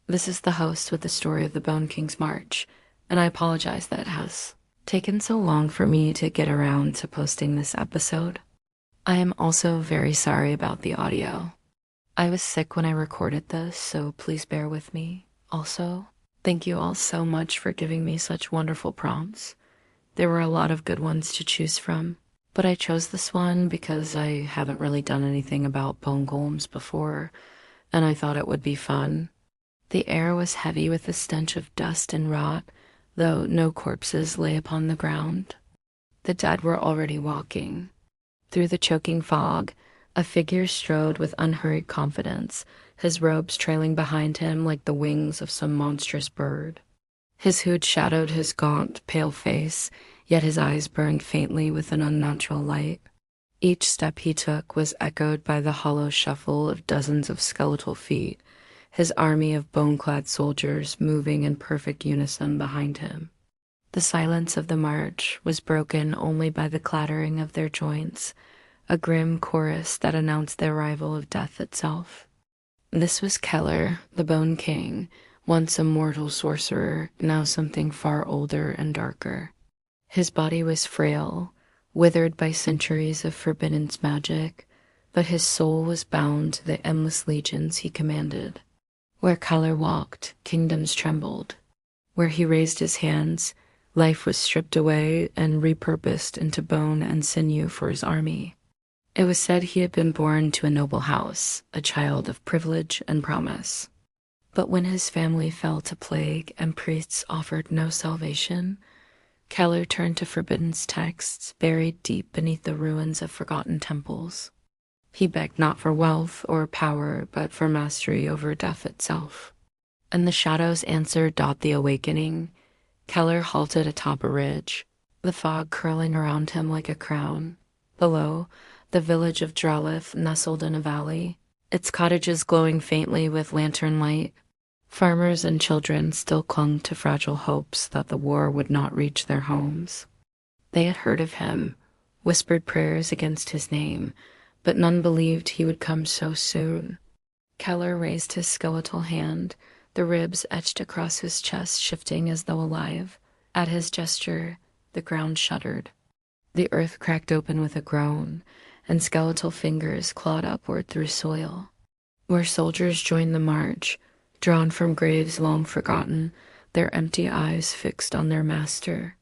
This is the host with the story of the Bone King's March, and I apologize that it has taken so long for me to get around to posting this episode. I am also very sorry about the audio. I was sick when I recorded this, so please bear with me. Also, thank you all so much for giving me such wonderful prompts. There were a lot of good ones to choose from, but I chose this one because I haven't really done anything about bone golems before, and I thought it would be fun. The air was heavy with the stench of dust and rot, though no corpses lay upon the ground. The dead were already walking. Through the choking fog, a figure strode with unhurried confidence, his robes trailing behind him like the wings of some monstrous bird. His hood shadowed his gaunt, pale face, yet his eyes burned faintly with an unnatural light. Each step he took was echoed by the hollow shuffle of dozens of skeletal feet, his army of bone-clad soldiers moving in perfect unison behind him. The silence of the march was broken only by the clattering of their joints, a grim chorus that announced the arrival of death itself. This was Keller, the Bone King, once a mortal sorcerer, now something far older and darker. His body was frail, withered by centuries of Forbidden's magic, but his soul was bound to the endless legions he commanded. Where Keller walked, kingdoms trembled. Where he raised his hands, life was stripped away and repurposed into bone and sinew for his army. It was said he had been born to a noble house, a child of privilege and promise. But when his family fell to plague and priests offered no salvation, Keller turned to Forbidden's texts buried deep beneath the ruins of forgotten temples. He begged not for wealth or power, but for mastery over death itself. And the shadow's answer dot the awakening. Keller halted atop a ridge, the fog curling around him like a crown. Below, the village of Dralith nestled in a valley, its cottages glowing faintly with lantern light. Farmers and children still clung to fragile hopes that the war would not reach their homes. They had heard of him, whispered prayers against his name, but none believed he would come so soon. Keller raised his skeletal hand, the ribs etched across his chest shifting as though alive. At his gesture, the ground shuddered. The earth cracked open with a groan, and skeletal fingers clawed upward through soil. Where soldiers joined the march, drawn from graves long forgotten, their empty eyes fixed on their master.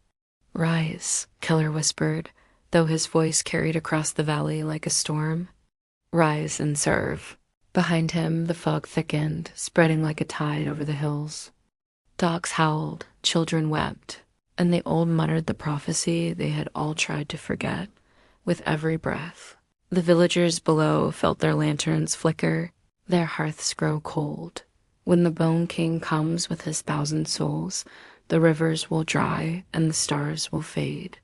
"Rise," Keller whispered, though his voice carried across the valley like a storm. "Rise and serve." Behind him, the fog thickened, spreading like a tide over the hills. Dogs howled, children wept, and the old muttered the prophecy they had all tried to forget. With every breath, the villagers below felt their lanterns flicker, their hearths grow cold. When the Bone King comes with his 1,000 souls, the rivers will dry and the stars will fade.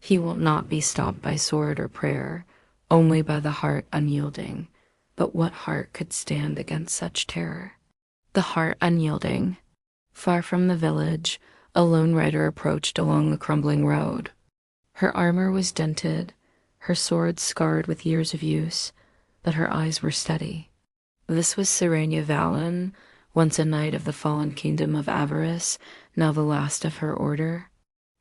He will not be stopped by sword or prayer, only by the heart unyielding. But what heart could stand against such terror? The heart unyielding. Far from the village, a lone rider approached along the crumbling road. Her armor was dented, her sword scarred with years of use, but her eyes were steady. This was Serenia Valen, once a knight of the fallen kingdom of Avarice, now the last of her order.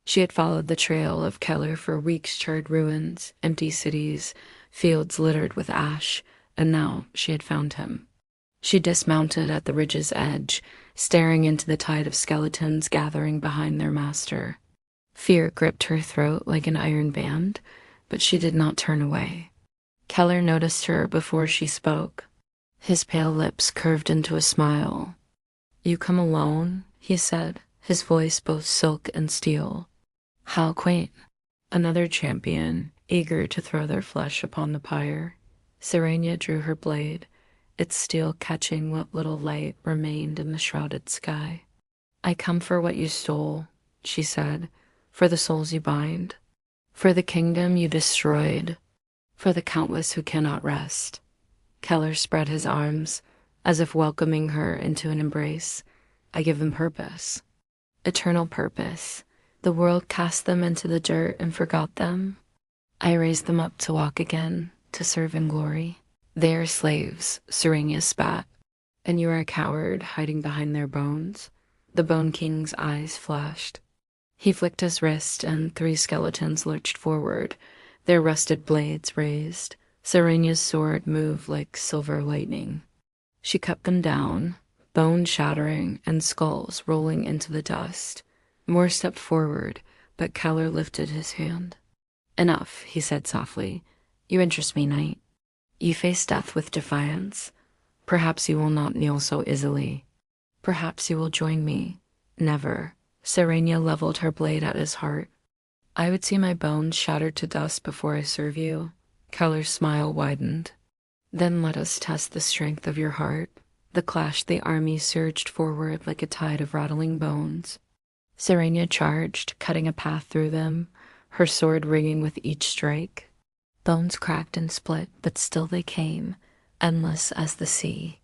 She had followed the trail of Keller for weeks, charred ruins, empty cities, fields littered with ash, and now she had found him. She dismounted at the ridge's edge, staring into the tide of skeletons gathering behind their master. Fear gripped her throat like an iron band, but she did not turn away. Keller noticed her before she spoke. His pale lips curved into a smile. "You come alone?" he said, his voice both silk and steel. "How quaint." Another champion, eager to throw their flesh upon the pyre. Serenia drew her blade, its steel catching what little light remained in the shrouded sky. "I come for what you stole," she said, "for the souls you bind, for the kingdom you destroyed, for the countless who cannot rest." Keller spread his arms, as if welcoming her into an embrace. "I give them purpose. Eternal purpose. The world cast them into the dirt and forgot them. I raised them up to walk again, to serve in glory." "They are slaves," Serenia spat. And you are a coward hiding behind their bones? The Bone King's eyes flashed. He flicked his wrist, and 3 skeletons lurched forward, their rusted blades raised. Serena's sword moved like silver lightning. She cut them down, bone shattering and skulls rolling into the dust. More stepped forward, but Keller lifted his hand. Enough, he said softly. You interest me, knight. You face death with defiance. Perhaps you will not kneel so easily. Perhaps you will join me. Never. Serenia leveled her blade at his heart. I would see my bones shattered to dust before I serve you. Keller's smile widened. Then let us test the strength of your heart. The clash the army surged forward like a tide of rattling bones. Serenia charged, cutting a path through them, her sword ringing with each strike. Bones cracked and split, but still they came, endless as the sea.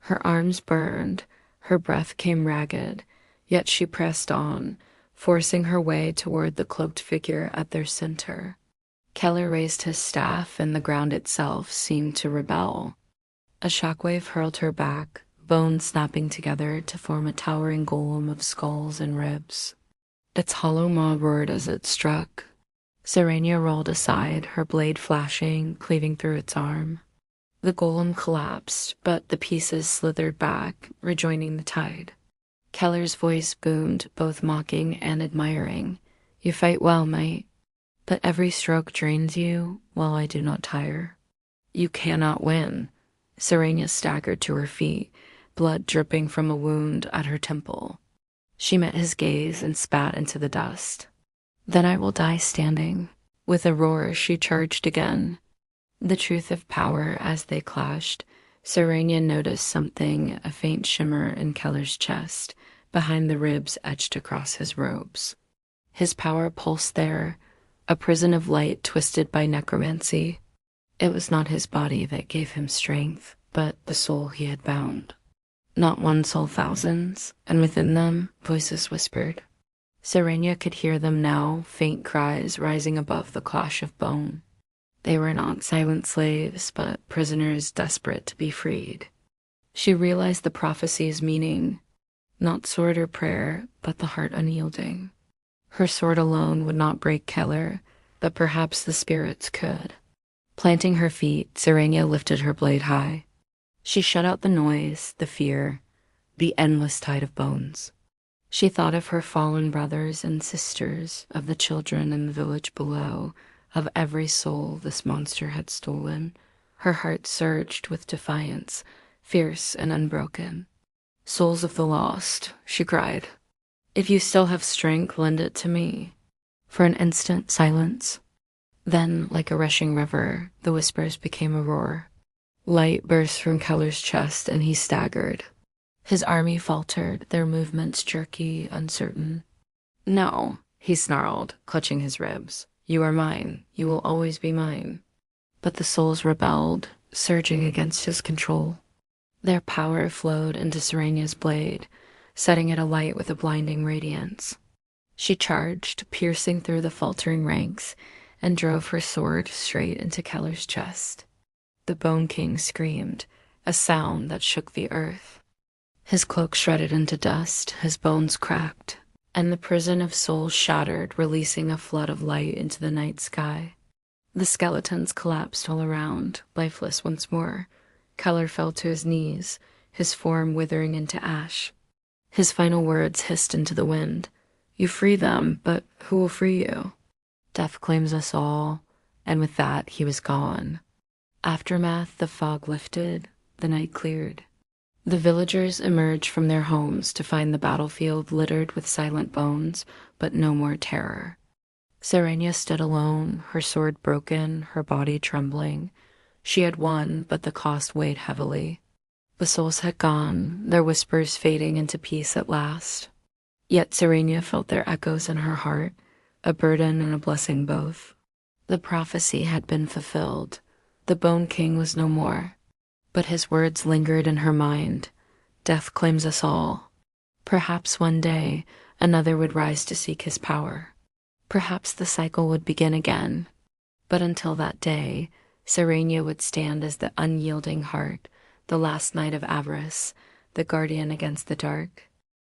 Her arms burned, her breath came ragged, yet she pressed on, forcing her way toward the cloaked figure at their center. Keller raised his staff, and the ground itself seemed to rebel. A shockwave hurled her back, bones snapping together to form a towering golem of skulls and ribs. Its hollow maw roared as it struck. Serenia rolled aside, her blade flashing, cleaving through its arm. The golem collapsed, but the pieces slithered back, rejoining the tide. Keller's voice boomed, both mocking and admiring. You fight well, mate, but every stroke drains you while I do not tire. You cannot win. Serenia staggered to her feet, blood dripping from a wound at her temple. She met his gaze and spat into the dust. Then I will die standing. With a roar, she charged again. The truth of power as they clashed, Serenia noticed something, a faint shimmer in Keller's chest, behind the ribs etched across his robes. His power pulsed there, a prison of light twisted by necromancy. It was not his body that gave him strength, but the soul he had bound. Not one soul, thousands, and within them, voices whispered. Serenia could hear them now, faint cries rising above the clash of bone. They were not silent slaves, but prisoners desperate to be freed. She realized the prophecy's meaning, not sword or prayer, but the heart unyielding. Her sword alone would not break Keller, but perhaps the spirits could. Planting her feet, Serenia lifted her blade high. She shut out the noise, the fear, the endless tide of bones. She thought of her fallen brothers and sisters, of the children in the village below, of every soul this monster had stolen. Her heart surged with defiance, fierce and unbroken. Souls of the lost, she cried. If you still have strength, lend it to me. For an instant, silence. Then, like a rushing river, the whispers became a roar. Light burst from Keller's chest, and he staggered. His army faltered, their movements jerky, uncertain. No, he snarled, clutching his ribs. You are mine. You will always be mine. But the souls rebelled, surging against his control. Their power flowed into Serenia's blade, setting it alight with a blinding radiance. She charged, piercing through the faltering ranks, and drove her sword straight into Keller's chest. The Bone King screamed, a sound that shook the earth. His cloak shredded into dust, his bones cracked, and the prison of souls shattered, releasing a flood of light into the night sky. The skeletons collapsed all around, lifeless once more. Keller fell to his knees, his form withering into ash. His final words hissed into the wind. You free them, but who will free you? Death claims us all, and with that he was gone. Aftermath, the fog lifted, the night cleared. The villagers emerged from their homes to find the battlefield littered with silent bones, but no more terror. Serenia stood alone, her sword broken, her body trembling. She had won, but the cost weighed heavily. The souls had gone, their whispers fading into peace at last. Yet Serenia felt their echoes in her heart, a burden and a blessing both. The prophecy had been fulfilled. The Bone King was no more. But his words lingered in her mind. Death claims us all. Perhaps one day another would rise to seek his power. Perhaps the cycle would begin again. But until that day, Serenia would stand as the unyielding heart, The Last Night of Avarice, The Guardian Against the Dark,